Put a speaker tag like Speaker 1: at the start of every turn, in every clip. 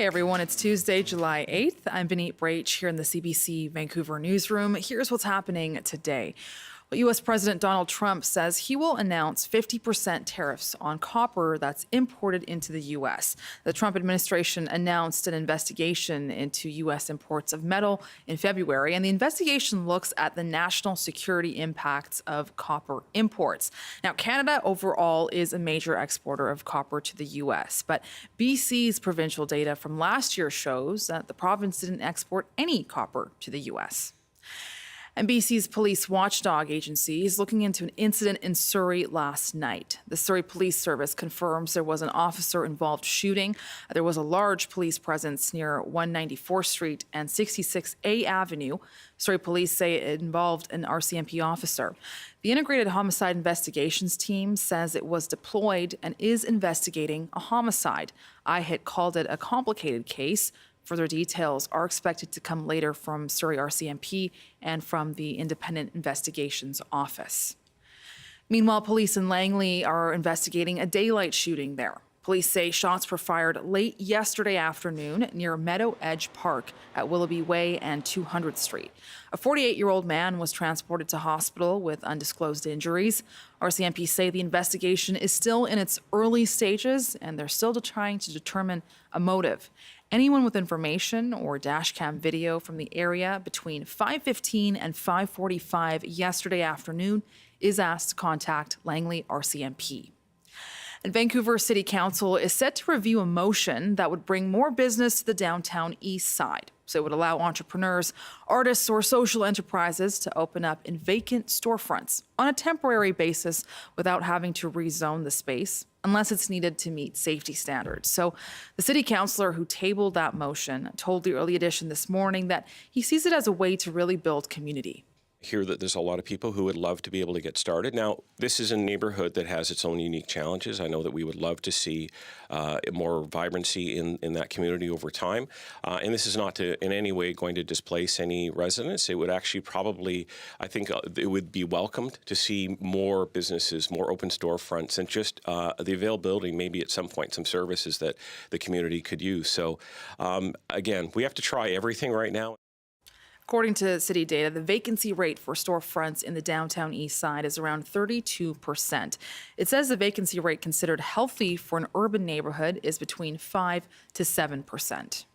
Speaker 1: Hey everyone, it's Tuesday, July 8th. I'm Vineet Brach here in the CBC Vancouver newsroom. Here's what's happening today. Well, U.S. President Donald Trump says he will announce 50% tariffs on copper that's imported into the U.S. The Trump administration announced an investigation into U.S. imports of metal in February, and the investigation looks at the national security impacts of copper imports. Now, Canada overall is a major exporter of copper to the U.S., but BC's provincial data from last year shows that the province didn't export any copper to the U.S. And BC's police watchdog agency is looking into an incident in Surrey last night. The Surrey Police Service confirms there was an officer-involved shooting. There was a large police presence near 194th Street and 66A Avenue. Surrey police say it involved an RCMP officer. The Integrated Homicide Investigations Team says it was deployed and is investigating a homicide. IHIT called it a complicated case. Further details are expected to come later from Surrey RCMP and from the Independent Investigations Office. Meanwhile, police in Langley are investigating a daylight shooting there. Police say shots were fired late yesterday afternoon near Meadow Edge Park at Willoughby Way and 200th Street. A 48-year-old man was transported to hospital with undisclosed injuries. RCMP say the investigation is still in its early stages and they're still trying to determine a motive. Anyone with information or dashcam video from the area between 5:15 and 5:45 yesterday afternoon is asked to contact Langley RCMP. And Vancouver City Council is set to review a motion that would bring more business to the downtown east side. So it would allow entrepreneurs, artists, or social enterprises to open up in vacant storefronts on a temporary basis without having to rezone the space, unless it's needed to meet safety standards. So the city councillor who tabled that motion told the Early Edition this morning that he sees it as a way to really build community.
Speaker 2: Hear that there's a lot of people who would love to be able to get started. Now, this is a neighborhood that has its own unique challenges. I know that we would love to see more vibrancy in that community over time. And this is not in any way going to displace any residents. It would actually probably, I think it would be welcomed to see more businesses, more open storefronts, and just the availability, maybe at some point, some services that the community could use. So again, we have to try everything right now.
Speaker 1: According to city data, the vacancy rate for storefronts in the downtown east side is around 32%. It says the vacancy rate considered healthy for an urban neighborhood is between 5 to 7%.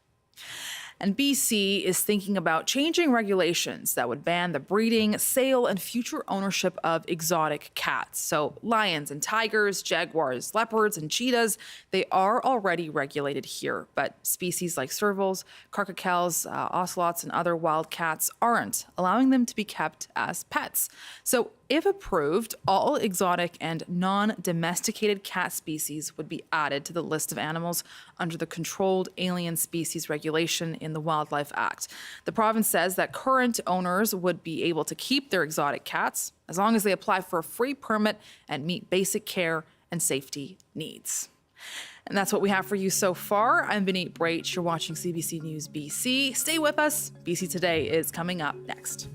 Speaker 1: And BC is thinking about changing regulations that would ban the breeding, sale, and future ownership of exotic cats. So lions and tigers, jaguars, leopards, and cheetahs, they are already regulated here. But species like servals, carcacals, ocelots, and other wild cats aren't, allowing them to be kept as pets. So if approved, all exotic and non-domesticated cat species would be added to the list of animals under the Controlled Alien Species Regulation in the Wildlife Act. The province says that current owners would be able to keep their exotic cats as long as they apply for a free permit and meet basic care and safety needs. And that's what we have for you so far. I'm Vineet Brach. You're watching CBC News BC. Stay with us. BC Today is coming up next.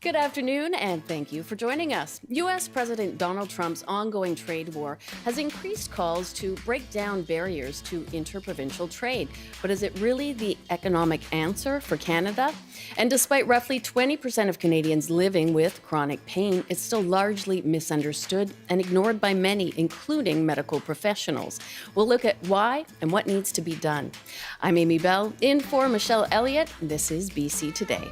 Speaker 3: Good afternoon, and thank you for joining us. U.S. President Donald Trump's ongoing trade war has increased calls to break down barriers to interprovincial trade. But is it really the economic answer for Canada? And despite roughly 20% of Canadians living with chronic pain, it's still largely misunderstood and ignored by many, including medical professionals. We'll look at why and what needs to be done. I'm Amy Bell, in for Michelle Elliott. This is BC Today.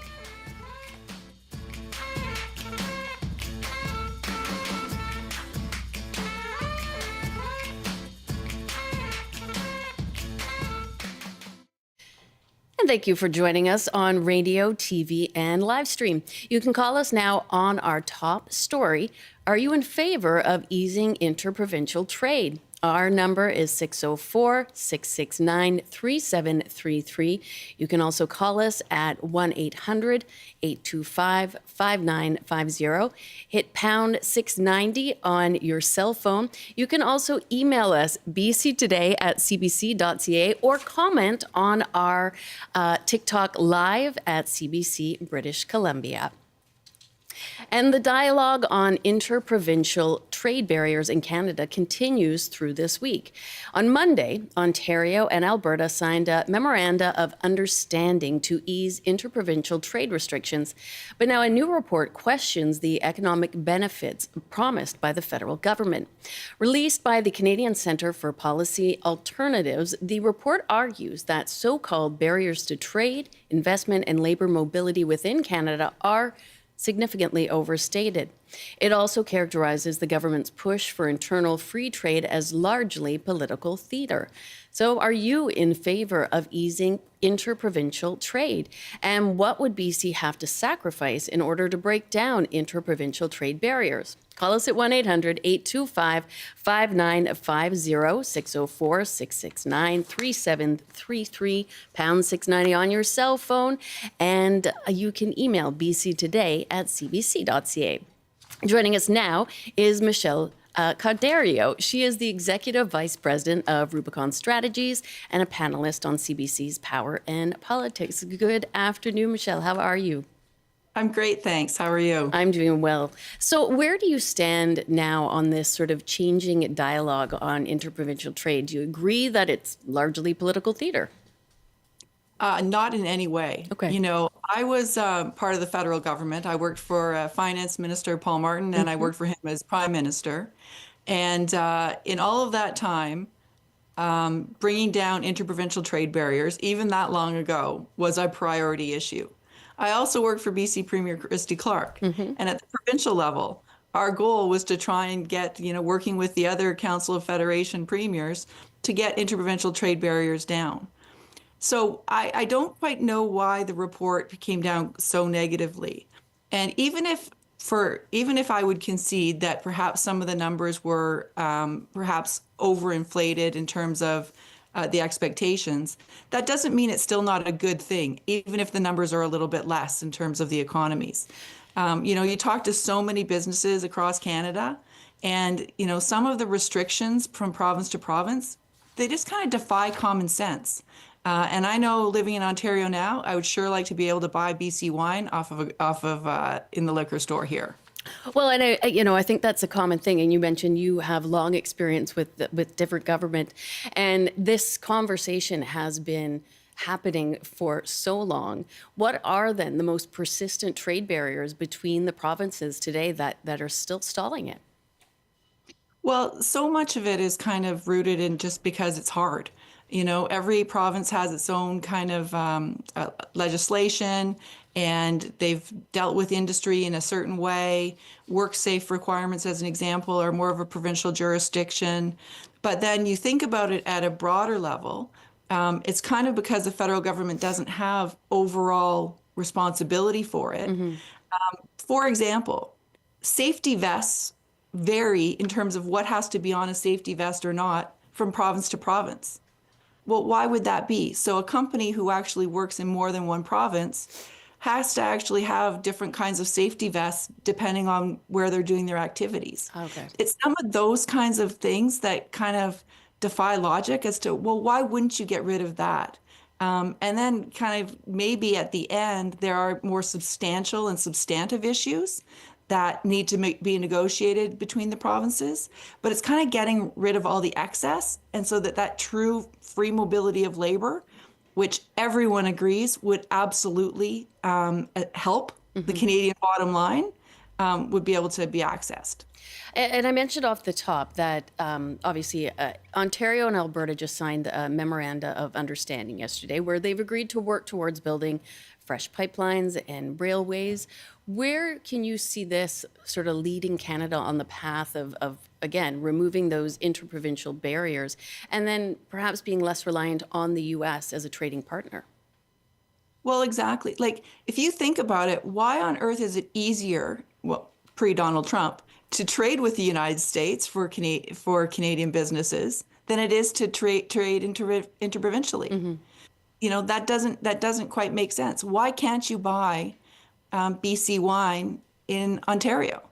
Speaker 3: And thank you for joining us on radio, TV, and live stream. You can call us now on our top story. Are you in favor of easing interprovincial trade? Our number is 604-669-3733. You can also call us at 1-800-825-5950. Hit pound 690 on your cell phone. You can also email us bctoday@cbc.ca or comment on our TikTok live at CBC British Columbia. And the dialogue on interprovincial trade barriers in Canada continues through this week. On Monday, Ontario and Alberta signed a memorandum of understanding to ease interprovincial trade restrictions. But now a new report questions the economic benefits promised by the federal government. Released by the Canadian Centre for Policy Alternatives, the report argues that so-called barriers to trade, investment, and labor mobility within Canada are significantly overstated. It also characterizes the government's push for internal free trade as largely political theater. So are you in favor of easing interprovincial trade? And what would BC have to sacrifice in order to break down interprovincial trade barriers? Call us at 1-800-825-5950, 604-669-3733, pound 690 on your cell phone, and you can email bctoday@cbc.ca. Joining us now is Michele Cadario. She is the Executive Vice President of Rubicon Strategies and a panelist on CBC's Power and Politics. Good afternoon, Michele. How are you?
Speaker 4: I'm great, thanks. How are you?
Speaker 3: I'm doing well. So where do you stand now on this sort of changing dialogue on interprovincial trade? Do you agree that it's largely political theater?
Speaker 4: Not in any way.
Speaker 3: Okay.
Speaker 4: You know, I was part of the federal government. I worked for Finance Minister Paul Martin, and I worked for him as Prime Minister. And in all of that time, bringing down interprovincial trade barriers, even that long ago, was a priority issue. I also worked for BC Premier Christy Clark. And at the provincial level, our goal was to try and get, working with the other Council of Federation premiers to get interprovincial trade barriers down. So I don't quite know why the report came down so negatively. And even if I would concede that perhaps some of the numbers were perhaps overinflated in terms of the expectations, that doesn't mean it's still not a good thing, even if the numbers are a little bit less in terms of the economies. You talk to so many businesses across Canada, and some of the restrictions from province to province, they just kind of defy common sense. And I know living in Ontario now, I would sure like to be able to buy BC wine off of in the liquor store here.
Speaker 3: Well, and I think that's a common thing. And you mentioned you have long experience with different government, and this conversation has been happening for so long. What are then the most persistent trade barriers between the provinces today that are still stalling it?
Speaker 4: Well, so much of it is kind of rooted in just because it's hard. Every province has its own kind of legislation, and they've dealt with industry in a certain way. Work safe requirements, as an example, are more of a provincial jurisdiction. But then you think about it at a broader level, it's kind of because the federal government doesn't have overall responsibility for it. For example, safety vests vary in terms of what has to be on a safety vest or not from province to province. Well, why would that be? So a company who actually works in more than one province has to actually have different kinds of safety vests depending on where they're doing their activities.
Speaker 3: Okay.
Speaker 4: It's some of those kinds of things that kind of defy logic as to, well, why wouldn't you get rid of that? And then kind of maybe at the end, there are more substantial and substantive issues that need to be negotiated between the provinces. But it's kind of getting rid of all the excess. And so that true free mobility of labor, which everyone agrees would absolutely help the Canadian bottom line, would be able to be accessed.
Speaker 3: And I mentioned off the top that obviously Ontario and Alberta just signed a memoranda of understanding yesterday where they've agreed to work towards building fresh pipelines and railways. Where can you see this sort of leading Canada on the path of again, removing those interprovincial barriers and then perhaps being less reliant on the U.S. as a trading partner?
Speaker 4: Well, exactly. Like, if you think about it, why on earth is it easier, well, pre-Donald Trump, to trade with the United States for Canadian businesses than it is to trade interprovincially? You know, that doesn't quite make sense. Why can't you buy BC wine in Ontario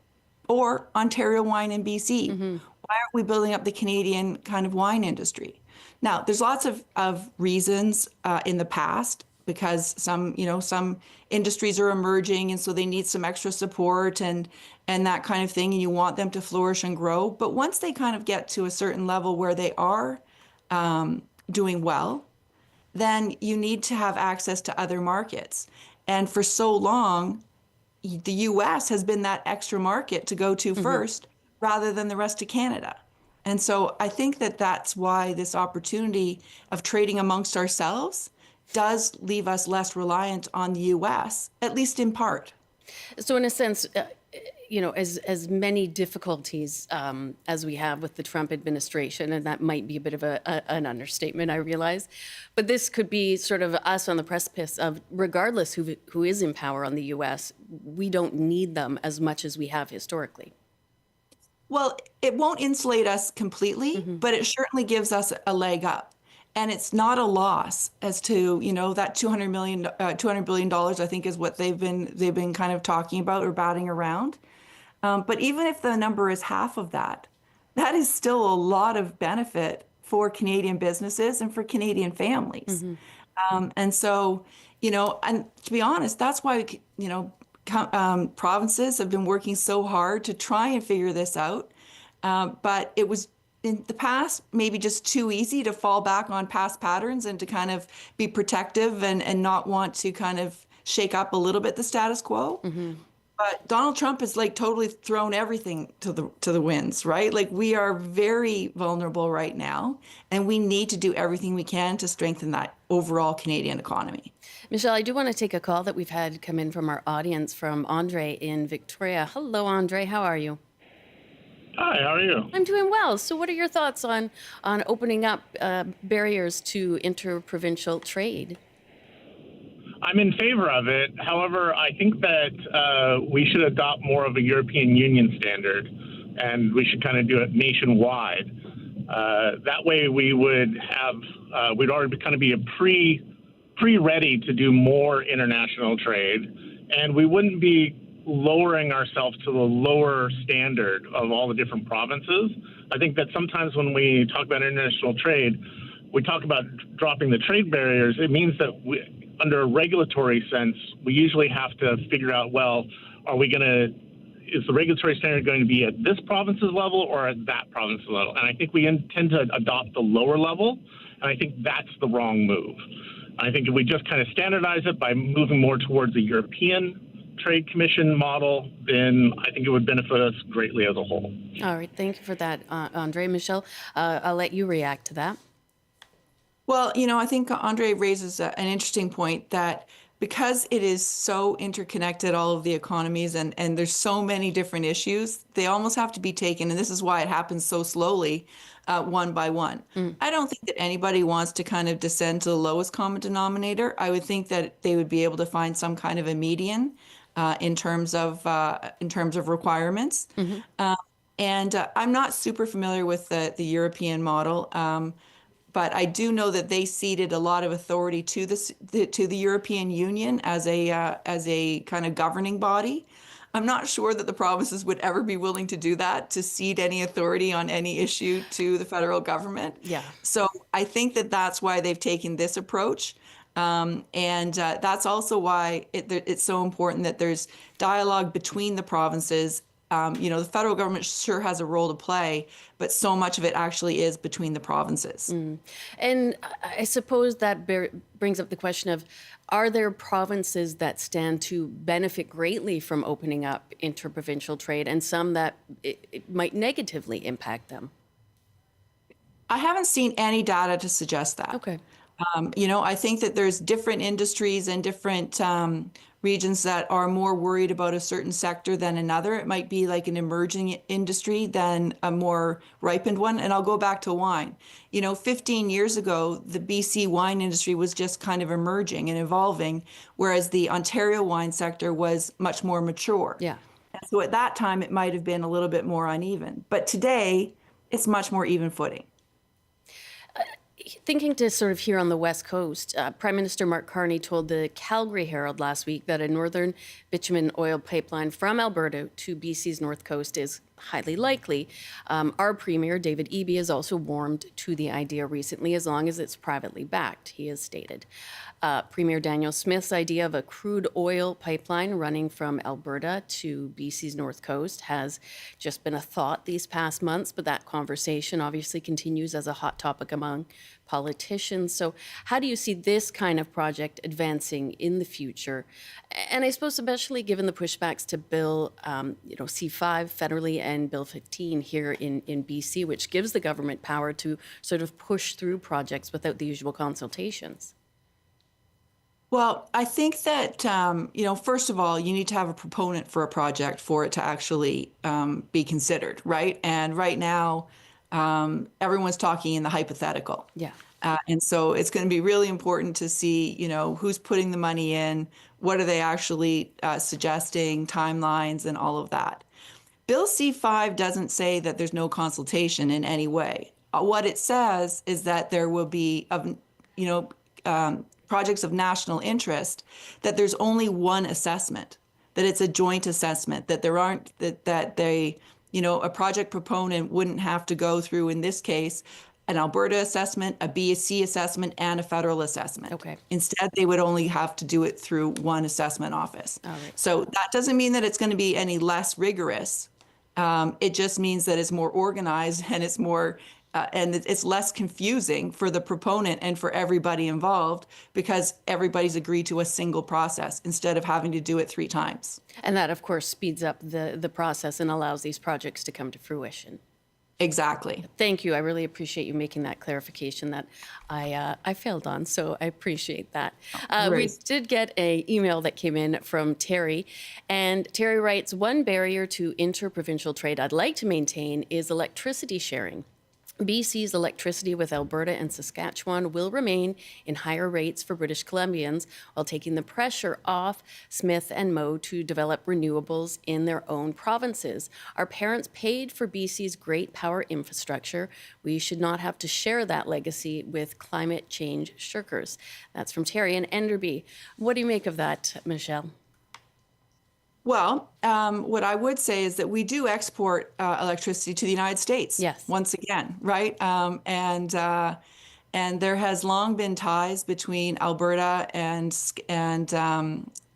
Speaker 4: or Ontario wine in BC? Why aren't we building up the Canadian kind of wine industry? Now, there's lots of reasons in the past, because some industries are emerging and so they need some extra support and that kind of thing, and you want them to flourish and grow. But once they kind of get to a certain level where they are doing well, then you need to have access to other markets. And for so long, the US has been that extra market to go to first rather than the rest of Canada. And so I think that's why this opportunity of trading amongst ourselves does leave us less reliant on the U.S., at least in part.
Speaker 3: So in a sense, as many difficulties as we have with the Trump administration, and that might be a bit of an understatement, I realize, but this could be sort of us on the precipice of, regardless who is in power on the U.S., we don't need them as much as we have historically.
Speaker 4: Well, it won't insulate us completely, but it certainly gives us a leg up. And it's not a loss as to, that $200 billion, I think, is what they've been kind of talking about or batting around. But even if the number is half of that, that is still a lot of benefit for Canadian businesses and for Canadian families. And so, and to be honest, that's why, provinces have been working so hard to try and figure this out. But it was in the past maybe just too easy to fall back on past patterns and to kind of be protective and not want to kind of shake up a little bit the status quo. But Donald Trump has totally thrown everything to the winds, right? Like, we are very vulnerable right now, and we need to do everything we can to strengthen that overall Canadian economy.
Speaker 3: Michele, I do want to take a call that we've had come in from our audience from Andre in Victoria. Hello, Andre. How are you?
Speaker 5: Hi, how are you?
Speaker 3: I'm doing well. So what are your thoughts on opening up barriers to interprovincial trade?
Speaker 5: I'm in favor of it. However, I think that we should adopt more of a European Union standard, and we should kind of do it nationwide. That way we would have, we'd already kind of be pre-ready to do more international trade, and we wouldn't be lowering ourselves to the lower standard of all the different provinces. I think that sometimes when we talk about international trade, we talk about dropping the trade barriers. It means that under a regulatory sense, we usually have to figure out, well, is the regulatory standard going to be at this province's level or at that province's level? And I think we tend to adopt the lower level, and I think that's the wrong move. I think if we just kind of standardize it by moving more towards the European Trade Commission model, then I think it would benefit us greatly as a whole.
Speaker 3: All right. Thank you for that, Andre. Michele, I'll let you react to that.
Speaker 4: Well, I think Andre raises an interesting point that because it is so interconnected, all of the economies, and there's so many different issues, they almost have to be taken. And this is why it happens so slowly, one by one. I don't think that anybody wants to kind of descend to the lowest common denominator. I would think that they would be able to find some kind of a median in terms of requirements. And I'm not super familiar with the European model, but I do know that they ceded a lot of authority to the European Union as a kind of governing body. I'm not sure that the provinces would ever be willing to do that, to cede any authority on any issue to the federal government.
Speaker 3: Yeah.
Speaker 4: So I think that that's why they've taken this approach. And that's also why it's so important that there's dialogue between the provinces. The federal government sure has a role to play, but so much of it actually is between the provinces.
Speaker 3: And I suppose that brings up the question of, are there provinces that stand to benefit greatly from opening up interprovincial trade and some that it might negatively impact them?
Speaker 4: I haven't seen any data to suggest that.
Speaker 3: Okay.
Speaker 4: I think that there's different industries and different regions that are more worried about a certain sector than another. It might be like an emerging industry than a more ripened one. And I'll go back to wine. 15 years ago, the BC wine industry was just kind of emerging and evolving, whereas the Ontario wine sector was much more mature.
Speaker 3: Yeah.
Speaker 4: And so at that time, it might have been a little bit more uneven. But today, it's much more even footing.
Speaker 3: Thinking to sort of here on the West Coast, Prime Minister Mark Carney told the Calgary Herald last week that a northern bitumen oil pipeline from Alberta to BC's North Coast is highly likely. Our Premier, David Eby, has also warmed to the idea recently, as long as it's privately backed, he has stated. Premier Daniel Smith's idea of a crude oil pipeline running from Alberta to BC's North Coast has just been a thought these past months, but that conversation obviously continues as a hot topic among politicians. So how do you see this kind of project advancing in the future? And I suppose especially given the pushbacks to Bill C5 federally and Bill 15 here in BC, which gives the government power to sort of push through projects without the usual consultations.
Speaker 4: Well, I think that, first of all, you need to have a proponent for a project for it to actually be considered, right? And right now, everyone's talking in the hypothetical.
Speaker 3: Yeah.
Speaker 4: And so it's going to be really important to see, who's putting the money in, what are they actually suggesting, timelines, and all of that. Bill C5 doesn't say that there's no consultation in any way. What it says is that there will be, projects of national interest, that there's only one assessment, that it's a joint assessment, that there aren't, that they, a project proponent wouldn't have to go through, in this case, an Alberta assessment, a BC assessment, and a federal assessment.
Speaker 3: Okay.
Speaker 4: Instead, they would only have to do it through one assessment office.
Speaker 3: All right.
Speaker 4: So that doesn't mean that it's going to be any less rigorous. It just means that it's more organized and it's more and it's less confusing for the proponent and for everybody involved, because everybody's agreed to a single process instead of having to do it 3 times.
Speaker 3: And that, of course, speeds up the process and allows these projects to come to fruition.
Speaker 4: Exactly.
Speaker 3: Thank you. I really appreciate you making that clarification that I failed on, so I appreciate that. We did get an email that came in from Terry, and Terry writes, "One barrier to interprovincial trade I'd like to maintain is electricity sharing. BC's electricity with Alberta and Saskatchewan will remain in higher rates for British Columbians, while taking the pressure off Smith and Moe to develop renewables in their own provinces. Our parents paid for BC's great power infrastructure. We should not have to share that legacy with climate change shirkers." That's from Terry and Enderby. What do you make of that, Michele?
Speaker 4: Well, what I would say is that we do export electricity to the United States.
Speaker 3: Yes.
Speaker 4: Once again, right? And there has long been ties between Alberta and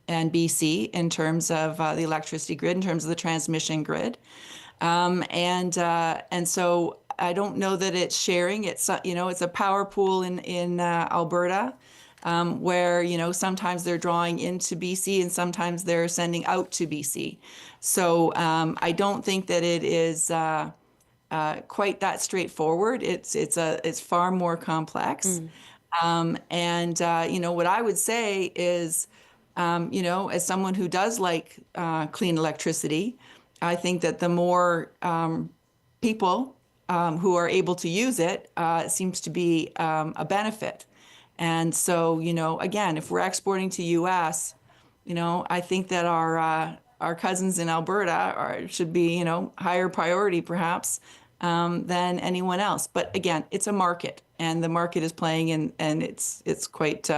Speaker 4: BC in terms of the electricity grid, in terms of the transmission grid, and so I don't know that it's sharing. It's it's a power pool in Alberta. Where, sometimes they're drawing into BC and sometimes they're sending out to BC. So I don't think that it is quite that straightforward. It's far more complex. What I would say is, as someone who does like clean electricity, I think that the more people who are able to use it seems to be a benefit. And so, again, if we're exporting to U.S., I think that our cousins in Alberta should be, higher priority perhaps than anyone else. But again, it's a market, and the market is playing, and it's quite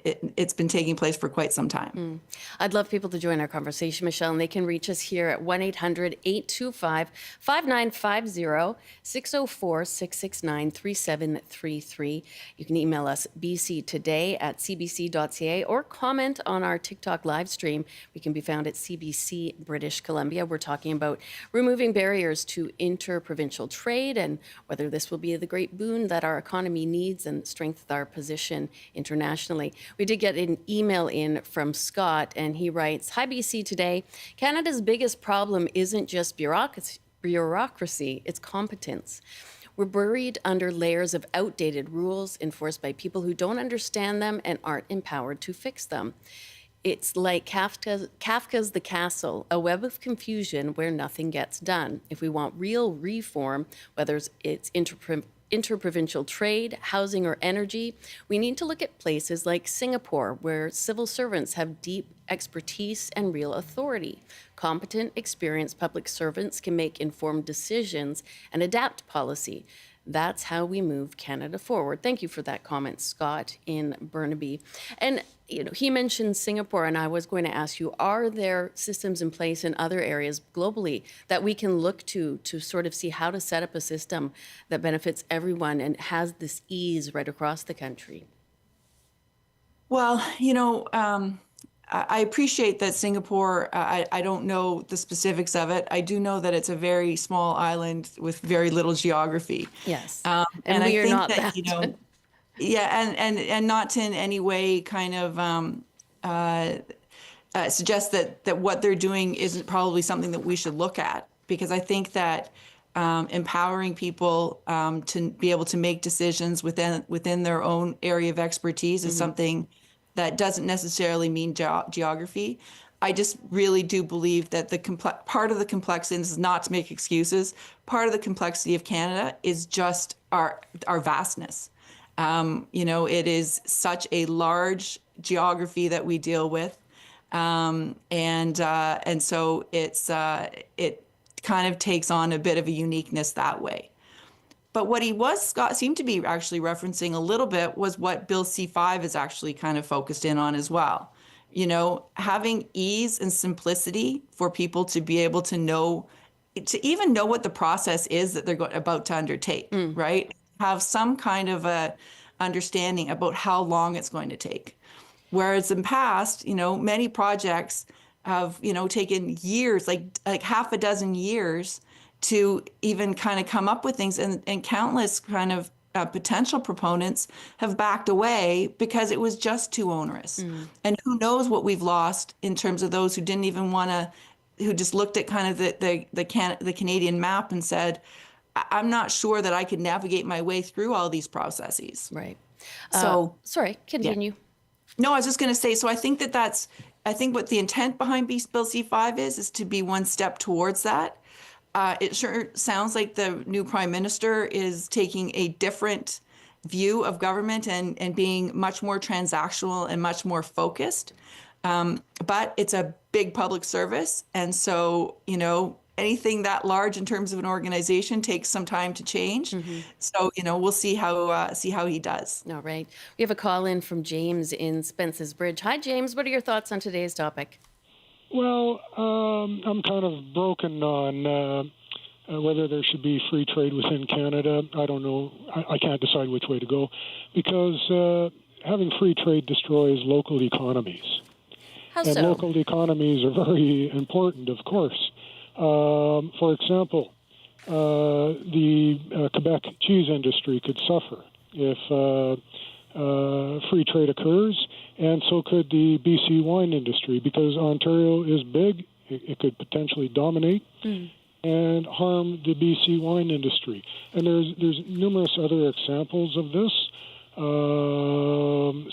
Speaker 4: it's been taking place for quite some time.
Speaker 3: I'd love people to join our conversation, Michele, and they can reach us here at 1-800-825-5950, 604-669-3733. You can email us bctoday@cbc.ca or comment on our TikTok live stream. We can be found at CBC British Columbia. We're talking about removing barriers to interprovincial trade and whether this will be the great boon that our economy needs and strengthen our position internationally. We did get an email in from Scott, and he writes, "Hi BC Today. Canada's biggest problem isn't just bureaucracy, it's competence. We're buried under layers of outdated rules enforced by people who don't understand them and aren't empowered to fix them. It's like Kafka's The Castle, a web of confusion where nothing gets done. If we want real reform, whether it's interprovincial trade, housing, or energy, we need to look at places like Singapore, where civil servants have deep expertise and real authority. Competent, experienced public servants can make informed decisions and adapt policy. That's how we move Canada forward." Thank you for that comment, Scott in Burnaby. And he mentioned Singapore, and I was going to ask you, are there systems in place in other areas globally that we can look to sort of see how to set up a system that benefits everyone and has this ease right across the country?
Speaker 4: Well, I appreciate that Singapore, I don't know the specifics of it. I do know that it's a very small island with very little geography.
Speaker 3: Yes.
Speaker 4: And
Speaker 3: we
Speaker 4: I
Speaker 3: are
Speaker 4: think
Speaker 3: not
Speaker 4: that,
Speaker 3: that.
Speaker 4: yeah, and not to in any way kind of suggest that what they're doing isn't probably something that we should look at, because I think that empowering people to be able to make decisions within their own area of expertise is something that doesn't necessarily mean geography. I just really do believe that part of the complexity, and this is not to make excuses, part of the complexity of Canada is just our vastness. It is such a large geography that we deal with, and so it kind of takes on a bit of a uniqueness that way. But what Scott seemed to be actually referencing a little bit was what Bill C-5 is actually kind of focused in on as well. Having ease and simplicity for people to be able to even know what the process is that they're about to undertake, right? Have some kind of a understanding about how long it's going to take. Whereas in past, many projects have, taken years, like half a dozen years to even kind of come up with things, and countless kind of potential proponents have backed away because it was just too onerous. And who knows what we've lost in terms of those who didn't even want to, who just looked at kind of the Canadian map and said, I'm not sure that I could navigate my way through all these processes.
Speaker 3: Right.
Speaker 4: So
Speaker 3: sorry, continue.
Speaker 4: Yeah. No, I was just going to say, so I think I think what the intent behind Bill C-5 is to be one step towards that. It sure sounds like the new Prime Minister is taking a different view of government and being much more transactional and much more focused. But it's a big public service. And so, anything that large in terms of an organization takes some time to change. So, we'll see how he does.
Speaker 3: All right. We have a call in from James in Spence's Bridge. Hi, James. What are your thoughts on today's topic?
Speaker 6: Well, I'm kind of broken on whether there should be free trade within Canada. I don't know. I can't decide which way to go, because having free trade destroys local economies.
Speaker 3: How
Speaker 6: and
Speaker 3: so?
Speaker 6: Local economies are very important, of course. For example, the Quebec cheese industry could suffer if free trade occurs, and so could the BC wine industry, because Ontario is big. It could potentially dominate and harm the BC wine industry. And there's numerous other examples of this.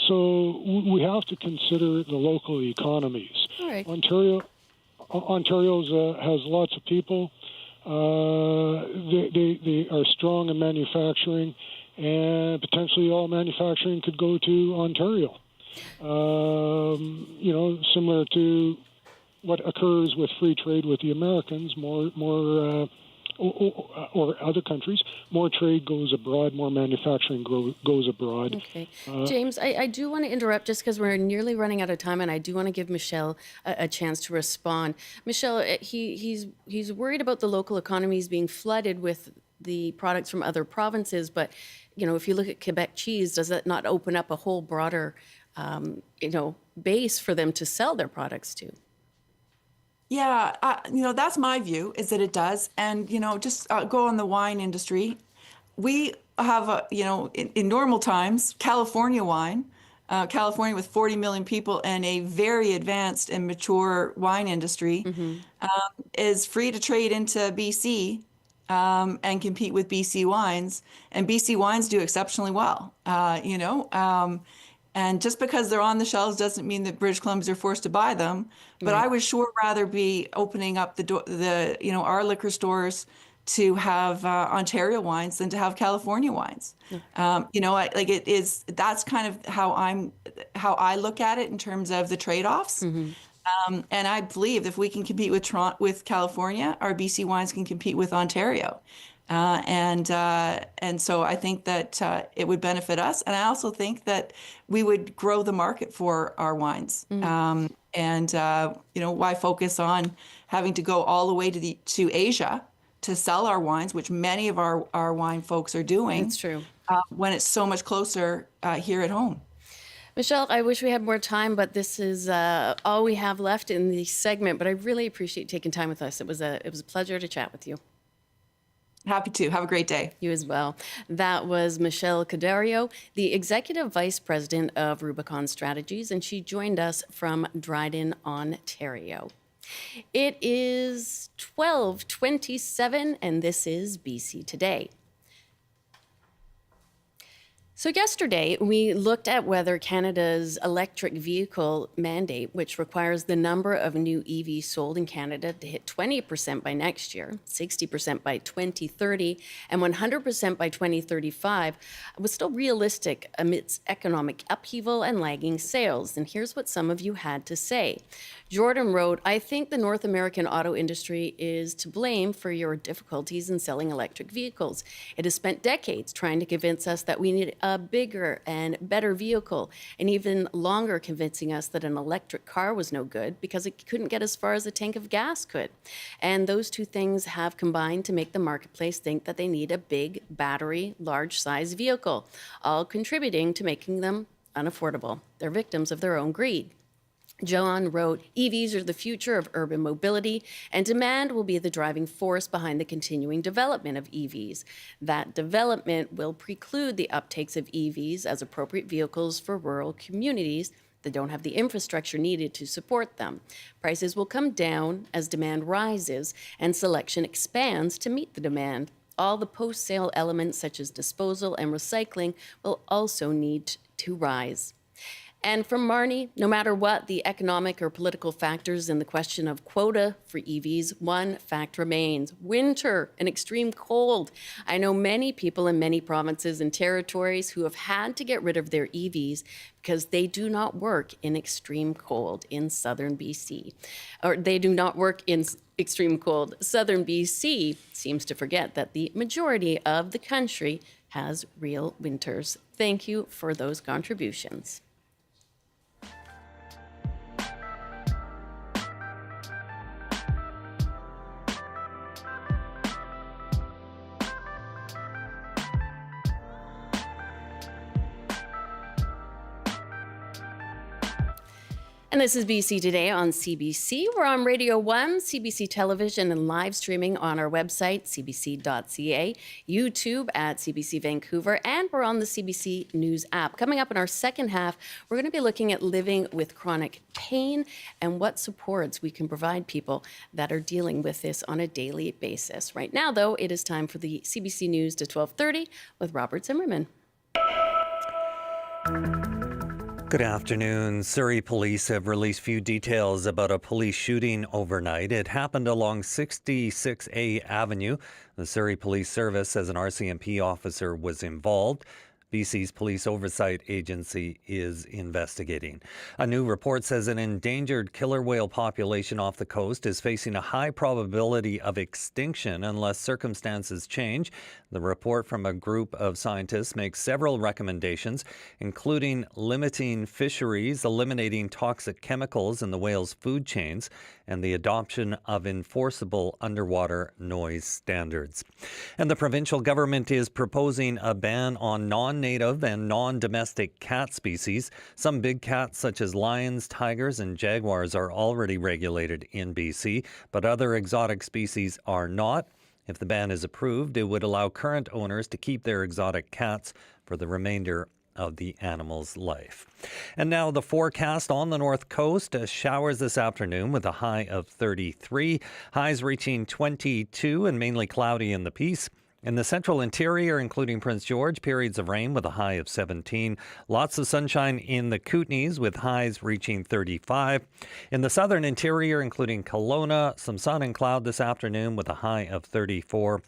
Speaker 6: So we have to consider the local economies.
Speaker 3: All right.
Speaker 6: Ontario has lots of people. They are strong in manufacturing, and potentially all manufacturing could go to Ontario. Similar to what occurs with free trade with the Americans, more or other countries, more trade goes abroad, more manufacturing goes abroad.
Speaker 3: Okay. James, I do want to interrupt just because we're nearly running out of time, and I do want to give Michele a chance to respond. Michele, he's worried about the local economies being flooded with the products from other provinces, but if you look at Quebec cheese, does that not open up a whole broader base for them to sell their products to?
Speaker 4: Yeah, that's my view, is that it does. And, just go on the wine industry. We have, in normal times, California wine, California with 40 million people and a very advanced and mature wine industry, is free to trade into BC and compete with BC wines. And BC wines do exceptionally well, and just because they're on the shelves doesn't mean that British Columbians are forced to buy them. But I would sure rather be opening up our liquor stores to have Ontario wines than to have California wines. That's kind of how I look at it in terms of the trade-offs. And I believe if we can compete with California, our BC wines can compete with Ontario. And so I think that it would benefit us. And I also think that we would grow the market for our wines. Why focus on having to go all the way to Asia to sell our wines, which many of our wine folks are doing.
Speaker 3: That's true.
Speaker 4: When it's so much closer here at home.
Speaker 3: Michele, I wish we had more time, but this is all we have left in the segment. But I really appreciate taking time with us. It was a pleasure to chat with you.
Speaker 4: Happy to. Have a great day.
Speaker 3: You as well. That was Michele Cadario, the Executive Vice President of Rubicon Strategies, and she joined us from Dryden, Ontario. It is 12:27, and this is BC Today. So yesterday, we looked at whether Canada's electric vehicle mandate, which requires the number of new EVs sold in Canada to hit 20% by next year, 60% by 2030, and 100% by 2035, was still realistic amidst economic upheaval and lagging sales. And here's what some of you had to say. Jordan wrote, "I think the North American auto industry is to blame for your difficulties in selling electric vehicles. It has spent decades trying to convince us that we need a bigger and better vehicle, and even longer convincing us that an electric car was no good because it couldn't get as far as a tank of gas could. And those two things have combined to make the marketplace think that they need a big battery, large-size vehicle, all contributing to making them unaffordable. They're victims of their own greed." John wrote, "EVs are the future of urban mobility, and demand will be the driving force behind the continuing development of EVs. That development will preclude the uptakes of EVs as appropriate vehicles for rural communities that don't have the infrastructure needed to support them. Prices will come down as demand rises and selection expands to meet the demand. All the post-sale elements such as disposal and recycling will also need to rise." And from Marnie, no matter what the economic or political factors in the question of quota for EVs, one fact remains: winter and extreme cold. I know many people in many provinces and territories who have had to get rid of their EVs because they do not work in extreme cold in southern BC. Or they do not work in extreme cold. Southern BC seems to forget that the majority of the country has real winters. Thank you for those contributions. And this is BC Today on CBC. We're on Radio 1, CBC Television, and live streaming on our website, cbc.ca, YouTube at CBC Vancouver, and we're on the CBC News app. Coming up in our second half, we're going to be looking at living with chronic pain and what supports we can provide people that are dealing with this on a daily basis. Right now, though, it is time for the CBC News to 12:30 with Robert Zimmerman.
Speaker 7: Good afternoon. Surrey police have released few details about a police shooting overnight. It happened along 66A Avenue. The Surrey Police Service says an RCMP officer was involved. BC's Police Oversight Agency is investigating. A new report says an endangered killer whale population off the coast is facing a high probability of extinction unless circumstances change. The report from a group of scientists makes several recommendations, including limiting fisheries, eliminating toxic chemicals in the whale's food chains, and the adoption of enforceable underwater noise standards. And the provincial government is proposing a ban on non-native and non-domestic cat species. Some big cats such as lions, tigers, and jaguars are already regulated in BC, but other exotic species are not. If the ban is approved, it would allow current owners to keep their exotic cats for the remainder of the animal's life. And now the forecast on the north coast. Showers this afternoon with a high of 33. Highs reaching 22 and mainly cloudy in the Peace. In the central interior, including Prince George, periods of rain with a high of 17. Lots of sunshine in the Kootenays with highs reaching 35. In the southern interior, including Kelowna, some sun and cloud this afternoon with a high of 34.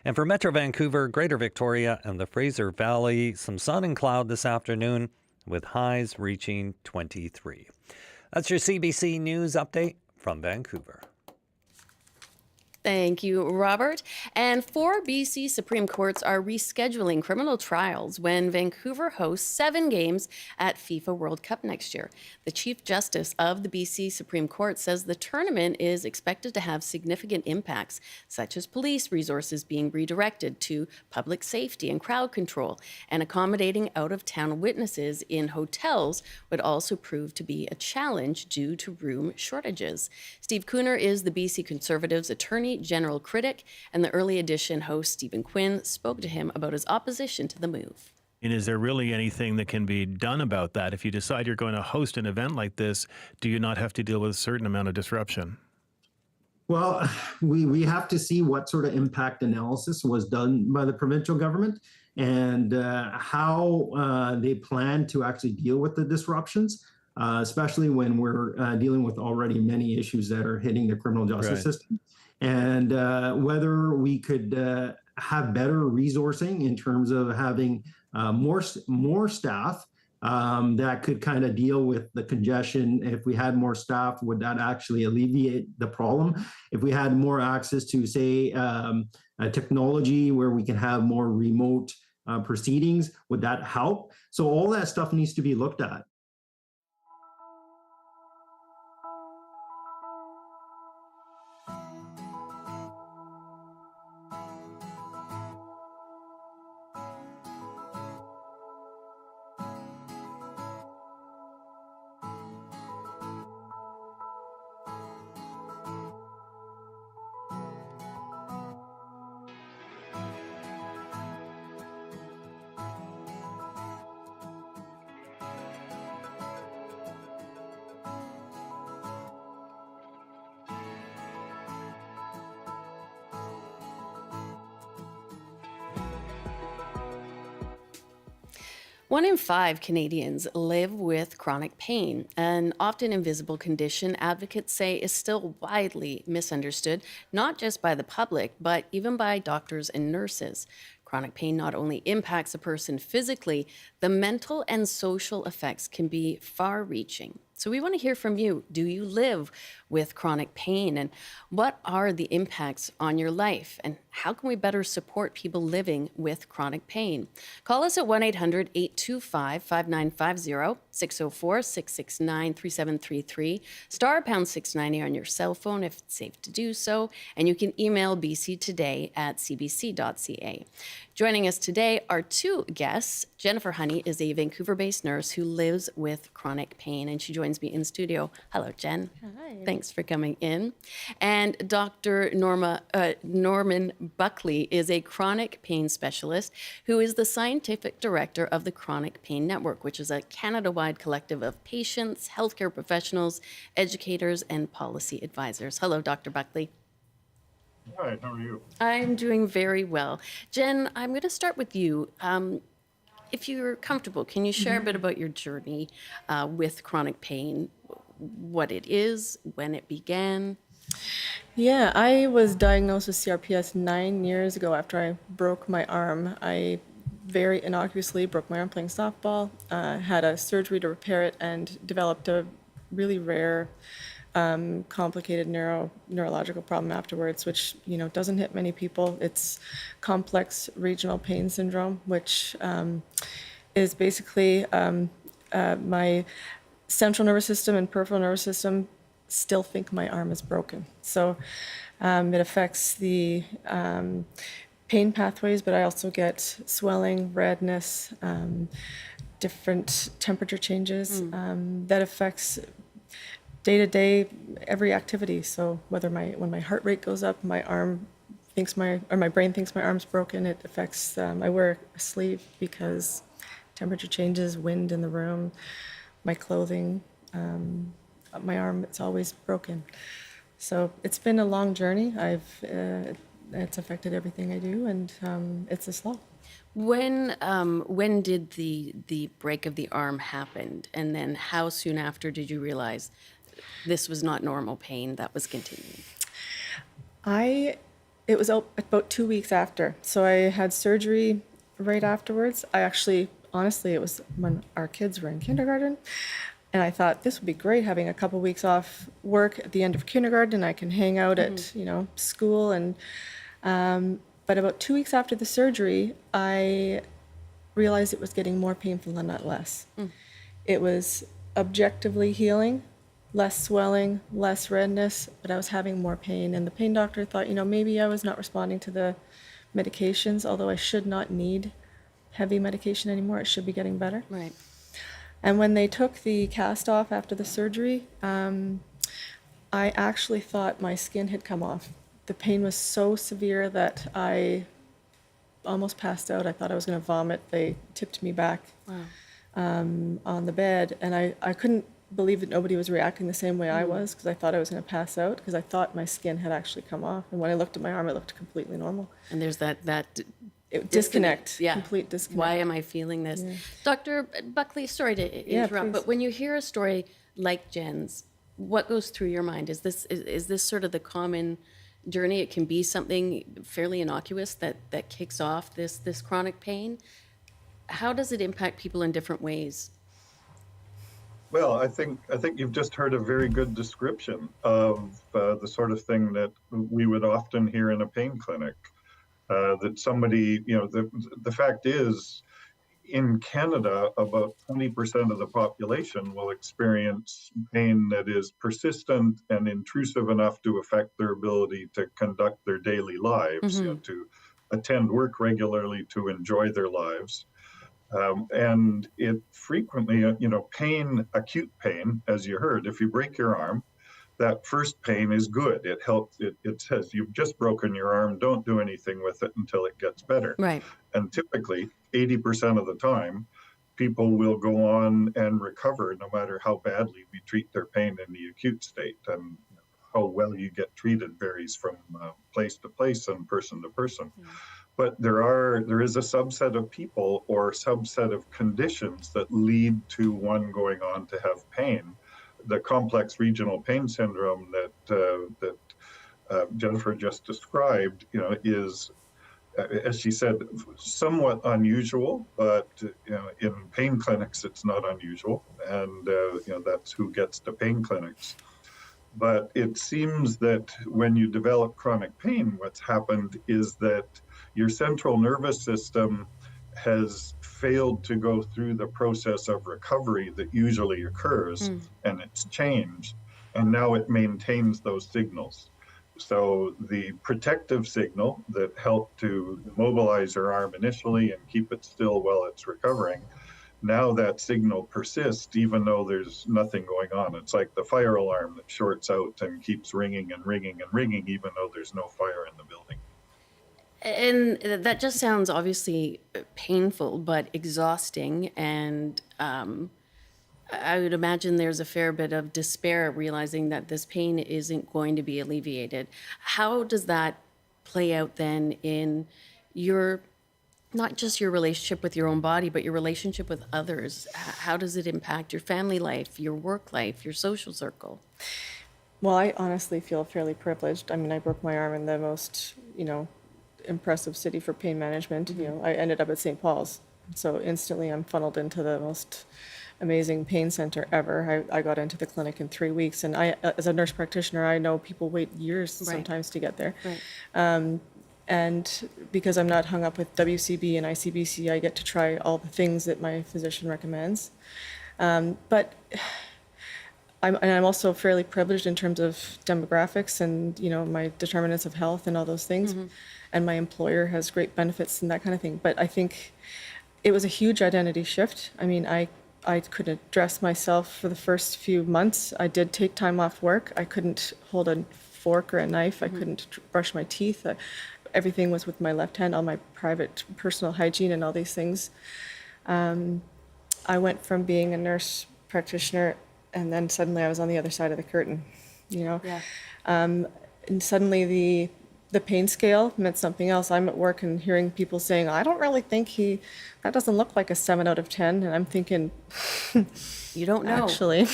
Speaker 7: And for Metro Vancouver, Greater Victoria, and the Fraser Valley, some sun and cloud this afternoon with highs reaching 23. That's your CBC News update from Vancouver.
Speaker 3: Thank you, Robert. And 4 BC Supreme Courts are rescheduling criminal trials when Vancouver hosts 7 games at FIFA World Cup next year. The Chief Justice of the BC Supreme Court says the tournament is expected to have significant impacts, such as police resources being redirected to public safety and crowd control, and accommodating out-of-town witnesses in hotels would also prove to be a challenge due to room shortages. Steve Cooner is the BC Conservatives' attorney general critic, and the early edition host Stephen Quinn spoke to him about his opposition to the move.
Speaker 8: And is there really anything that can be done about that? If you decide you're going to host an event like this, do you not have to deal with a certain amount of disruption?
Speaker 9: Well, we have to see what sort of impact analysis was done by the provincial government and how they plan to actually deal with the disruptions, especially when we're dealing with already many issues that are hitting the criminal justice system. And whether we could have better resourcing in terms of having more staff that could kind of deal with the congestion. If we had more staff, would that actually alleviate the problem? If we had more access to, say, technology where we can have more remote proceedings, would that help? So all that stuff needs to be looked at.
Speaker 3: One in 5 Canadians live with chronic pain, an often invisible condition advocates say is still widely misunderstood, not just by the public, but even by doctors and nurses. Chronic pain not only impacts a person physically, the mental and social effects can be far-reaching. So we want to hear from you. Do you live with chronic pain? And what are the impacts on your life? And how can we better support people living with chronic pain? Call us at 1-800-825-5950, 604-669-3733, star pound 690 on your cell phone if it's safe to do so. And you can email bctoday@cbc.ca. Joining us today are 2 guests. Jennifer Honey is a Vancouver-based nurse who lives with chronic pain, and she joins me in studio. Hello, Jen.
Speaker 10: Hi.
Speaker 3: Thanks for coming in. And Dr. Norman Buckley is a chronic pain specialist who is the scientific director of the Chronic Pain Network, which is a Canada-wide collective of patients, healthcare professionals, educators, and policy advisors. Hello, Dr. Buckley.
Speaker 10: Hi, how are you?
Speaker 3: I'm doing very well. Jen, I'm going to start with you. If you're comfortable, can you share a bit about your journey with chronic pain, what it is, when it began?
Speaker 10: Yeah, I was diagnosed with CRPS 9 years ago after I broke my arm. I very innocuously broke my arm playing softball, had a surgery to repair it, and developed a really rare, complicated neurological problem afterwards, which doesn't hit many people. It's complex regional pain syndrome, which is basically my central nervous system and peripheral nervous system still think my arm is broken. So it affects the pain pathways, but I also get swelling, redness, different temperature changes that affects day-to-day every activity. So when my heart rate goes up, my brain thinks my arm's broken. It affects, I wear a sleeve because temperature changes, wind in the room, my clothing, my arm, it's always broken. So it's been a long journey. It's affected everything I do, and it's a slog.
Speaker 3: When did the break of the arm happen, and then how soon after did you realize this was not normal pain that was continuing?
Speaker 10: It was about 2 weeks after. So I had surgery right afterwards. Honestly, it was when our kids were in kindergarten. And I thought this would be great, having a couple weeks off work at the end of kindergarten, and I can hang out at, school. And but about 2 weeks after the surgery, I realized it was getting more painful and not less. It was objectively healing, less swelling, less redness, but I was having more pain. And the pain doctor thought, maybe I was not responding to the medications, although I should not need heavy medication anymore. It should be getting better.
Speaker 3: Right.
Speaker 10: And when they took the cast off after the surgery, I actually thought my skin had come off. The pain was so severe that I almost passed out. I thought I was going to vomit. They tipped me back on the bed, and I couldn't believe that nobody was reacting the same way I was, because I thought I was going to pass out, because I thought my skin had actually come off. And when I looked at my arm, it looked completely normal.
Speaker 3: And there's that
Speaker 10: disconnect.
Speaker 3: Yeah.
Speaker 10: Complete disconnect.
Speaker 3: Why am I feeling this? Yeah. Dr. Buckley, sorry to interrupt, but when you hear a story like Jen's, what goes through your mind? Is this sort of the common journey? It can be something fairly innocuous that kicks off this chronic pain. How does it impact people in different ways?
Speaker 11: Well, I think you've just heard a very good description of the sort of thing that we would often hear in a pain clinic. That somebody, the fact is, in Canada, about 20% of the population will experience pain that is persistent and intrusive enough to affect their ability to conduct their daily lives, to attend work regularly, to enjoy their lives. And it frequently, pain, acute pain, as you heard, if you break your arm, that first pain is good. It helps. It says, you've just broken your arm. Don't do anything with it until it gets better.
Speaker 3: Right.
Speaker 11: And typically, 80% of the time, people will go on and recover no matter how badly we treat their pain in the acute state. And how well you get treated varies from place to place and person to person. But there is a subset of people or subset of conditions that lead to one going on to have pain. The complex regional pain syndrome that Jennifer just described, is, as she said, somewhat unusual, but in pain clinics it's not unusual, and that's who gets to pain clinics. But it seems that when you develop chronic pain, what's happened is that your central nervous system has failed to go through the process of recovery that usually occurs, and it's changed, and now it maintains those signals. So the protective signal that helped to mobilize your arm initially and keep it still while it's recovering, now that signal persists even though there's nothing going on. It's like the fire alarm that shorts out and keeps ringing and ringing and ringing even though there's no fire in the building.
Speaker 3: And that just sounds obviously painful, but exhausting. And I would imagine there's a fair bit of despair realizing that this pain isn't going to be alleviated. How does that play out then in not just your relationship with your own body, but your relationship with others? How does it impact your family life, your work life, your social circle?
Speaker 10: Well, I honestly feel fairly privileged. I mean, I broke my arm in the most, impressive city for pain management. You know, I ended up at St. Paul's, so instantly I'm funneled into the most amazing pain center ever. I got into the clinic in 3 weeks, and I, as a nurse practitioner, I know people wait years sometimes to get there.
Speaker 3: Right.
Speaker 10: And because I'm not hung up with WCB and ICBC, I get to try all the things that my physician recommends. But I'm also fairly privileged in terms of demographics and, you know, my determinants of health and all those things. And my employer has great benefits and that kind of thing. But I think it was a huge identity shift. I mean, I couldn't dress myself for the first few months. I did take time off work. I couldn't hold a fork or a knife. I couldn't brush my teeth. Everything was with my left hand, all my private personal hygiene and all these things. I went from being a nurse practitioner, and then suddenly I was on the other side of the curtain, you know?
Speaker 3: Yeah.
Speaker 10: And suddenly the pain scale meant something else. I'm at work and hearing people saying, I don't really think that doesn't look like a 7 out of 10. And I'm thinking,
Speaker 3: You don't know.
Speaker 10: actually.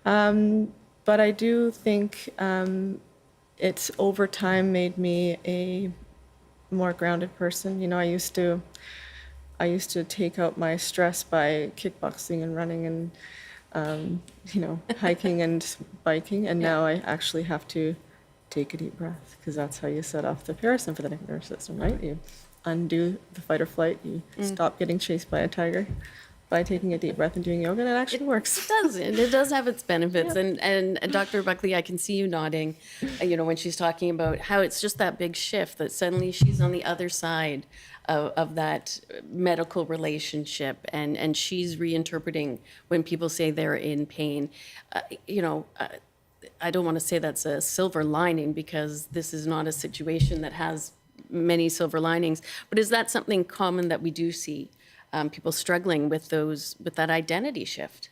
Speaker 10: But I do think it's over time made me a more grounded person. You know, I used to take out my stress by kickboxing and running and, you know, hiking and biking. And now I actually have to take a deep breath, because that's how you set off the parasympathetic nervous system, right? You undo the fight or flight. You stop getting chased by a tiger by taking a deep breath and doing yoga, and it actually works.
Speaker 3: It does. It does have its benefits. And Dr. Buckley, I can see you nodding, you know, when she's talking about how it's just that big shift that suddenly she's on the other side of that medical relationship, and she's reinterpreting when people say they're in pain. You know, I don't want to say that's a silver lining, because this is not a situation that has many silver linings, but is that something common that we do see? People struggling with that identity shift.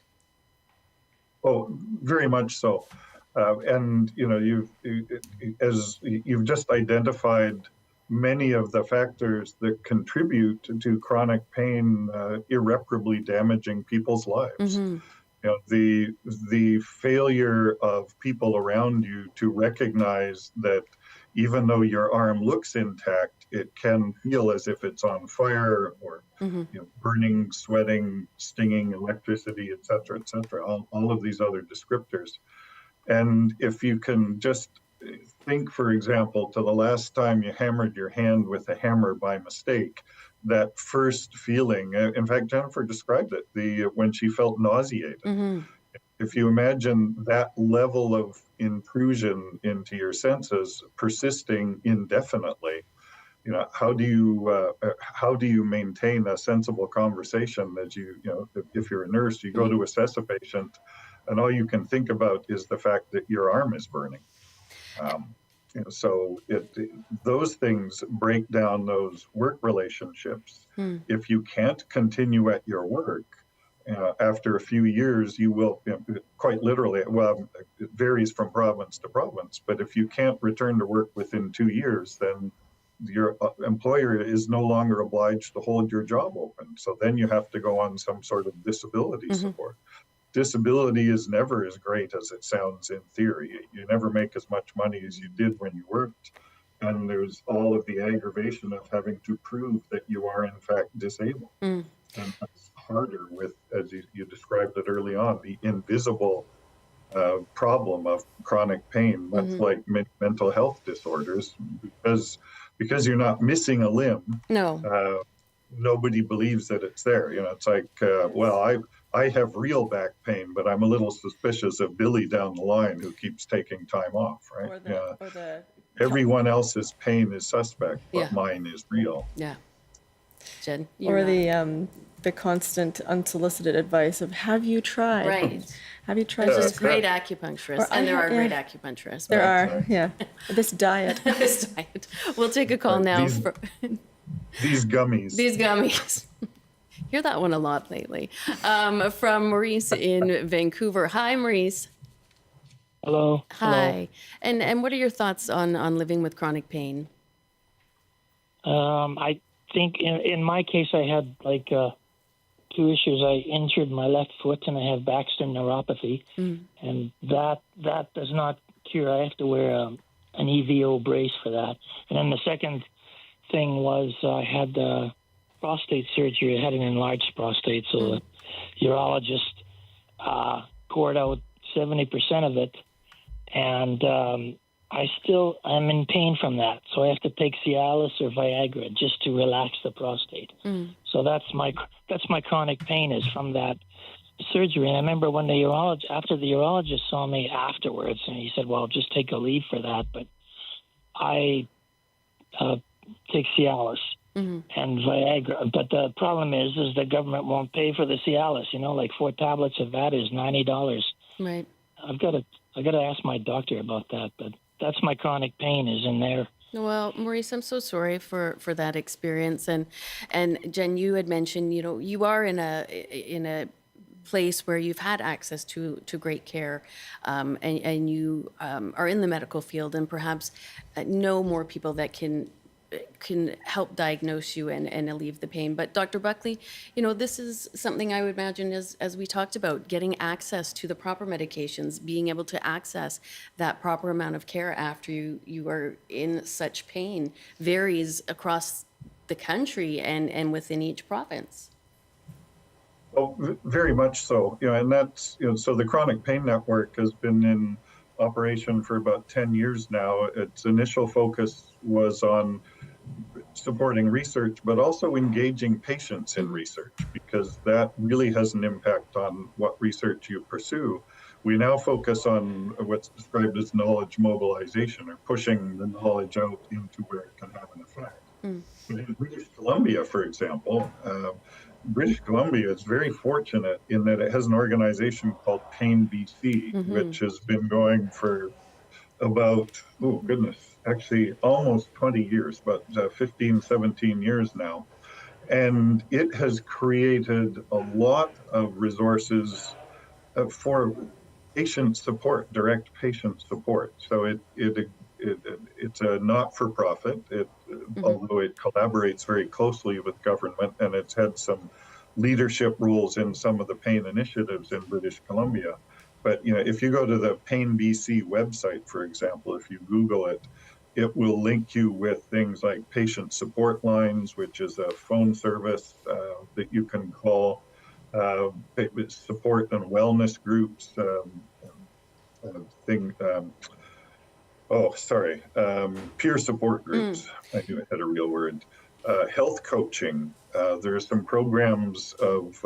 Speaker 11: Oh, very much so. And you know, you've just identified many of the factors that contribute to chronic pain irreparably damaging people's lives. You know, the failure of people around you to recognize that even though your arm looks intact, it can feel as if it's on fire, or you know, burning, sweating, stinging, electricity, et cetera, all of these other descriptors. And if you can just think, for example, to the last time you hammered your hand with a hammer by mistake, that first feeling, in fact, Jennifer described it, when she felt nauseated. If you imagine that level of intrusion into your senses persisting indefinitely, you know, how do you maintain a sensible conversation? As you know, if you're a nurse, you go to assess a patient, and all you can think about is the fact that your arm is burning. You know, so those things break down those work relationships. If you can't continue at your work, after a few years, you will, you know, quite literally, well, it varies from province to province, but if you can't return to work within 2 years, then your employer is no longer obliged to hold your job open. So then you have to go on some sort of disability support. Disability is never as great as it sounds in theory. You never make as much money as you did when you worked. And there's all of the aggravation of having to prove that you are in fact disabled. And that's harder with, as you described it early on, the invisible problem of chronic pain, much like mental health disorders, because you're not missing a limb. Nobody believes that it's there. You know, it's like, well, I have real back pain, but I'm a little suspicious of Billy down the line who keeps taking time off, right? Everyone else's pain is suspect, but mine is real.
Speaker 3: Yeah. Jen?
Speaker 10: Or the constant unsolicited advice of, have you tried?
Speaker 3: Right.
Speaker 10: Have you tried
Speaker 3: There's
Speaker 10: this?
Speaker 3: great acupuncturists, and there are great acupuncturists.
Speaker 10: There are, yeah. This diet.
Speaker 3: This diet. We'll take a call now.
Speaker 11: These gummies.
Speaker 3: These gummies. Hear that one a lot lately. From Maurice in Vancouver. Hi, Maurice.
Speaker 12: Hello.
Speaker 3: Hi. And what are your thoughts on living with chronic pain?
Speaker 12: I think in my case, I had like 2 issues. I injured my left foot, and I have Baxter neuropathy, and that does not cure. I have to wear an EVO brace for that. And then the second thing was I had prostate surgery. I had an enlarged prostate, so the urologist poured out 70% of it, and I'm in pain from that. So I have to take Cialis or Viagra just to relax the prostate. So that's my chronic pain is from that surgery. And I remember when after the urologist saw me afterwards, and he said, "Well, just take a leave for that." But I take Cialis and Viagra. But the problem is the government won't pay for the Cialis. Like 4 tablets of that is $90.
Speaker 3: Right.
Speaker 12: I got to ask my doctor about that. But that's my chronic pain is in there.
Speaker 3: Well, Maurice, I'm so sorry for that experience. And Jen, you had mentioned, you are in a place where you've had access to great care, and you are in the medical field, and perhaps know more people that can help diagnose you and alleviate the pain. But Dr. Buckley, this is something I would imagine as we talked about, getting access to the proper medications, being able to access that proper amount of care after you are in such pain varies across the country and within each province.
Speaker 11: Well, very much so. And that's, so the Chronic Pain Network has been in operation for about 10 years now. Its initial focus was on supporting research, but also engaging patients in research, because that really has an impact on what research you pursue. We now focus on what's described as knowledge mobilization, or pushing the knowledge out into where it can have an effect. But in British Columbia, for example, British Columbia is very fortunate in that it has an organization called Pain BC, which has been going for about, actually almost 20 years, but 15, 17 years now. And it has created a lot of resources for patient support, direct patient support. So it's a not-for-profit, although it collaborates very closely with government, and it's had some leadership roles in some of the pain initiatives in British Columbia. But if you go to the Pain BC website, for example, if you Google it, it will link you with things like patient support lines, which is a phone service that you can call, support and wellness groups, peer support groups. I knew I had a real word. Health coaching. There are some programs of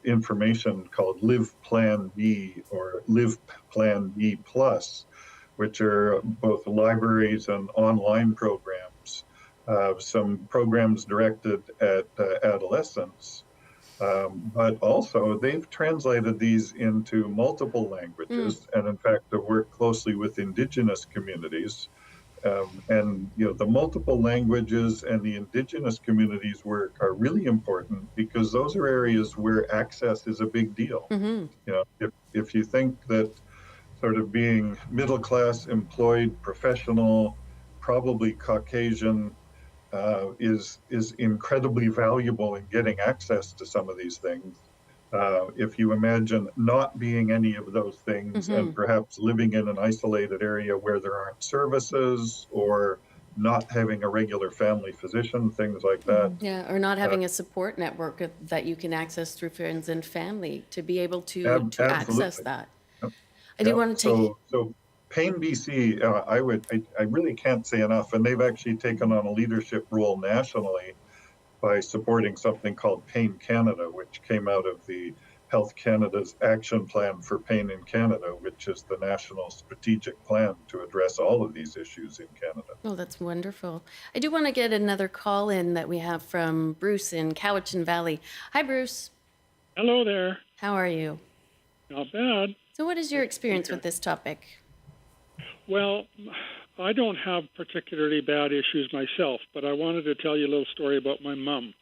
Speaker 11: information called Live Plan B or Live Plan B Plus, which are both libraries and online programs. Some programs directed at adolescents. But also they've translated these into multiple languages, and in fact have worked closely with Indigenous communities. And the multiple languages and the Indigenous communities work are really important, because those are areas where access is a big deal. If you think that sort of being middle class, employed, professional, probably Caucasian, is incredibly valuable in getting access to some of these things. If you imagine not being any of those things, and perhaps living in an isolated area where there aren't services, or not having a regular family physician, things like that.
Speaker 3: Yeah, or not having a support network that you can access through friends and family to be able to access that. I do want to take...
Speaker 11: So Pain BC, I really can't say enough, and they've actually taken on a leadership role nationally by supporting something called Pain Canada, which came out of the Health Canada's Action Plan for Pain in Canada, which is the national strategic plan to address all of these issues in Canada.
Speaker 3: Oh, that's wonderful. I do want to get another call in that we have from Bruce in Cowichan Valley. Hi, Bruce.
Speaker 13: Hello there.
Speaker 3: How are you?
Speaker 13: Not bad.
Speaker 3: So what is your experience with this topic?
Speaker 13: Well, I don't have particularly bad issues myself, but I wanted to tell you a little story about my mom.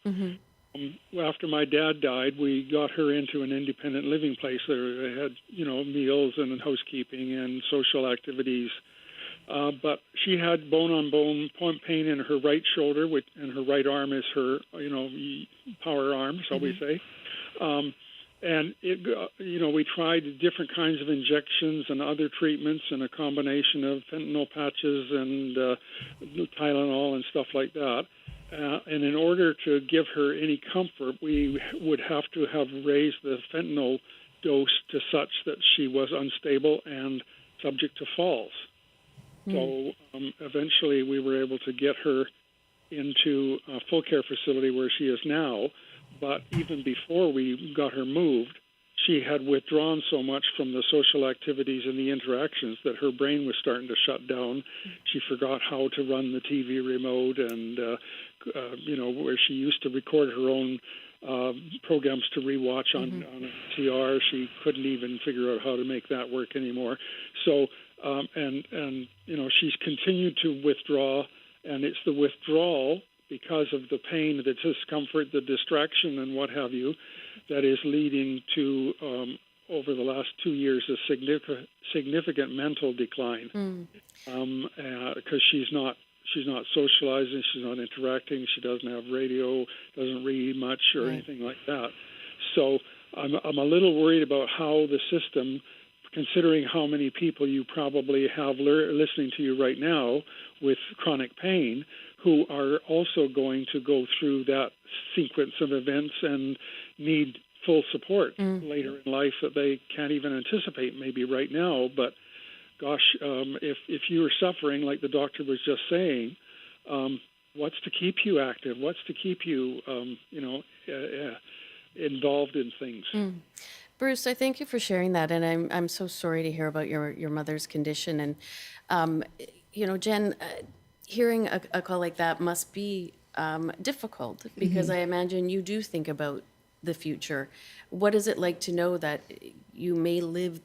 Speaker 13: After my dad died, we got her into an independent living place. They had, meals and housekeeping and social activities. But she had bone-on-bone pain in her right shoulder, and her right arm is her, power arm, shall we say. And we tried different kinds of injections and other treatments, and a combination of fentanyl patches and Tylenol and stuff like that. And in order to give her any comfort, we would have to have raised the fentanyl dose to such that she was unstable and subject to falls. So eventually we were able to get her into a full care facility where she is now. But even before we got her moved, she had withdrawn so much from the social activities and the interactions that her brain was starting to shut down. She forgot how to run the TV remote, and where she used to record her own programs to rewatch on TR, she couldn't even figure out how to make that work anymore. So, she's continued to withdraw, and it's the withdrawal because of the pain, the discomfort, the distraction, and what have you, that is leading to, over the last 2 years, a significant mental decline. Because she's not socializing, she's not interacting, she doesn't have radio, doesn't read much or anything like that. So I'm a little worried about how the system, considering how many people you probably have listening to you right now with chronic pain, who are also going to go through that sequence of events and need full support later in life that they can't even anticipate maybe right now. But gosh, if you are suffering, like the doctor was just saying, what's to keep you active? What's to keep you, involved in things?
Speaker 3: Bruce, I thank you for sharing that, and I'm so sorry to hear about your mother's condition. And Jen, hearing a call like that must be difficult, because I imagine you do think about the future. What is it like to know that you may live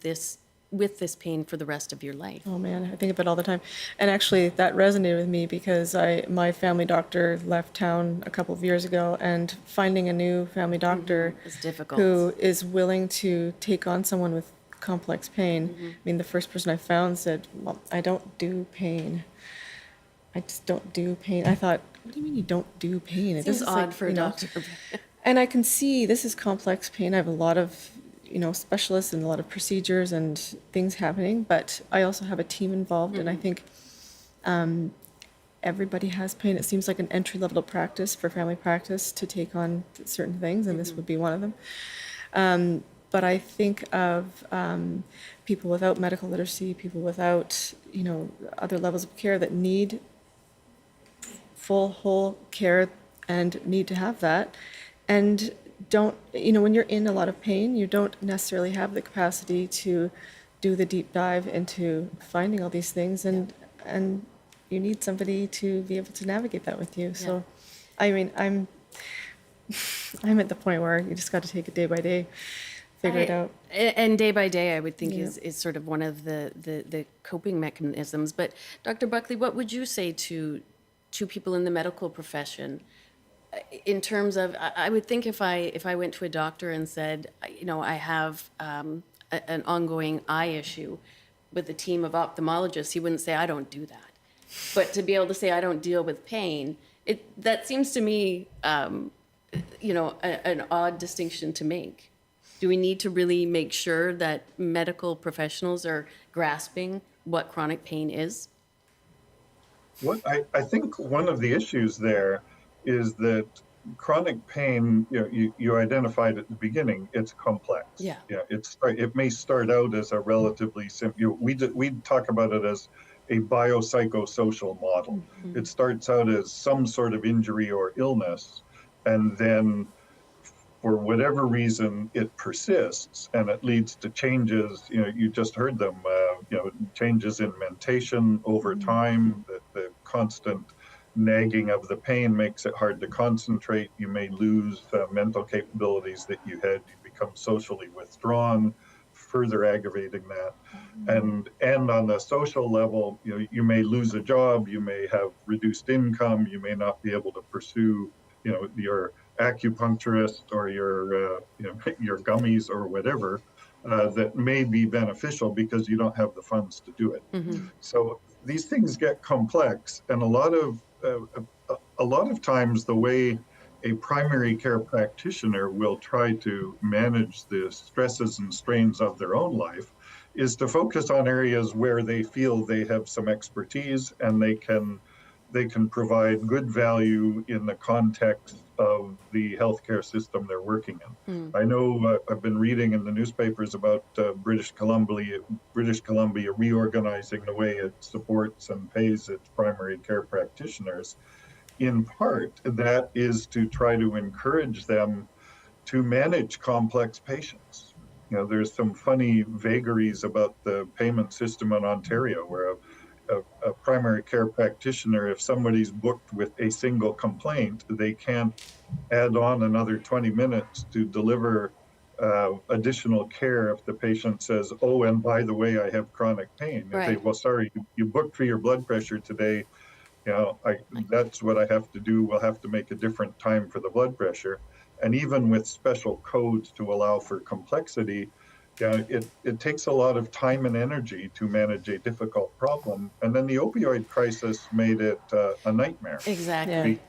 Speaker 3: with this pain for the rest of your life?
Speaker 10: Oh man, I think of it all the time. And actually that resonated with me because my family doctor left town a couple of years ago, and finding a new family doctor
Speaker 3: It's difficult.
Speaker 10: who is willing to take on someone with complex pain. I mean, the first person I found said, well, I don't do pain. I just don't do pain. I thought, what do you mean you don't do pain?
Speaker 3: Seems odd for a doctor.
Speaker 10: And I can see this is complex pain. I have a lot of specialists and a lot of procedures and things happening, but I also have a team involved, and I think everybody has pain. It seems like an entry-level practice for family practice to take on certain things, and this would be one of them. But I think of people without medical literacy, people without, other levels of care that need full, whole care and need to have that. And don't, when you're in a lot of pain, you don't necessarily have the capacity to do the deep dive into finding all these things, and you need somebody to be able to navigate that with you. So, I mean, I'm at the point where you just got to take it day by day, figure it out.
Speaker 3: And day by day, I would think is sort of one of the coping mechanisms. But Dr. Buckley, what would you say to people in the medical profession? In terms of, I would think if I went to a doctor and said, I have an ongoing eye issue with a team of ophthalmologists, he wouldn't say, I don't do that. But to be able to say, I don't deal with pain, that seems to me, an odd distinction to make. Do we need to really make sure that medical professionals are grasping what chronic pain is?
Speaker 11: What I think one of the issues there is that chronic pain, you identified at the beginning, it's complex.
Speaker 3: Yeah.
Speaker 11: It may start out as a relatively simple, we talk about it as a biopsychosocial model. It starts out as some sort of injury or illness, and then for whatever reason, it persists and it leads to changes. You just heard them, changes in mentation over time, the constant nagging of the pain makes it hard to concentrate. You may lose mental capabilities that you had. You become socially withdrawn, further aggravating that. And on the social level, you may lose a job, you may have reduced income, you may not be able to pursue, your acupuncturist or your gummies or whatever that may be beneficial because you don't have the funds to do it. So these things get complex, and a lot of times the way a primary care practitioner will try to manage the stresses and strains of their own life is to focus on areas where they feel they have some expertise and they can they can provide good value in the context of the healthcare system they're working in. I know I've been reading in the newspapers about British Columbia reorganizing the way it supports and pays its primary care practitioners. In part, that is to try to encourage them to manage complex patients. You know, there's some funny vagaries about the payment system in Ontario where a primary care practitioner, if somebody's booked with a single complaint, they can't add on another 20 minutes to deliver additional care if the patient says, oh, and by the way, I have chronic pain.
Speaker 3: Right.
Speaker 11: They say, well, sorry, you booked for your blood pressure today. You know, that's what I have to do. We'll have to make a different time for the blood pressure. And even with special codes to allow for complexity, it takes a lot of time and energy to manage a difficult problem. And then the opioid crisis made it a nightmare.
Speaker 3: Exactly.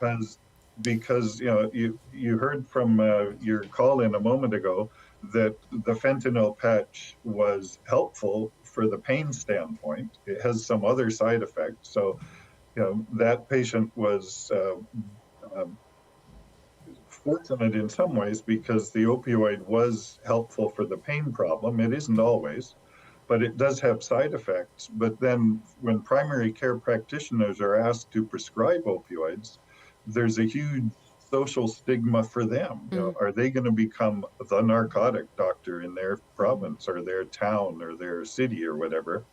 Speaker 11: Because you know, you heard from your call-in a moment ago that the fentanyl patch was helpful for the pain standpoint. It has some other side effects. So, you know, that patient was fortunate in some ways because the opioid was helpful for the pain problem. It isn't always, but it does have side effects. But then when primary care practitioners are asked to prescribe opioids, there's a huge social stigma for them. You know, are they going to become the narcotic doctor in their province or their town or their city or whatever?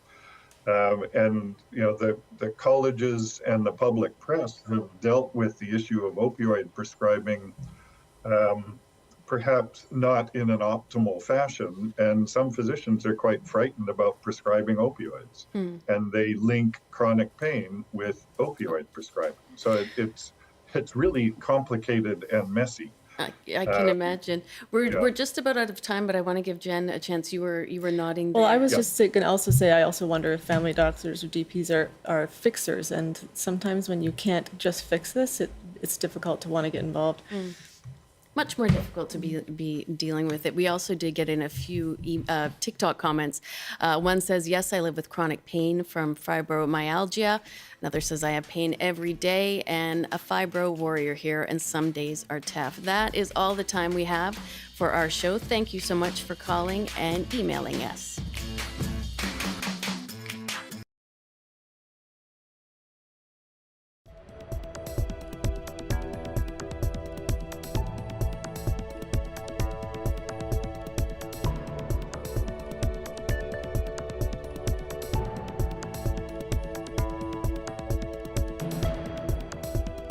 Speaker 11: And you know, the colleges and the public press have dealt with the issue of opioid prescribing perhaps not in an optimal fashion, and some physicians are quite frightened about prescribing opioids, and they link chronic pain with opioid prescribing. So it's really complicated and messy.
Speaker 3: I can imagine. We're just about out of time, but I want to give Jen a chance. You were nodding there.
Speaker 10: Well, I was just going to also say, I also wonder if family doctors or DPs are fixers, and sometimes when you can't just fix this, it's difficult to want to get involved.
Speaker 3: Much more difficult to be dealing with it. We also did get in a few TikTok comments. One says, yes, I live with chronic pain from fibromyalgia. Another says, I have pain every day and a fibro warrior here, and some days are tough. That is all the time we have for our show. Thank you so much for calling and emailing us.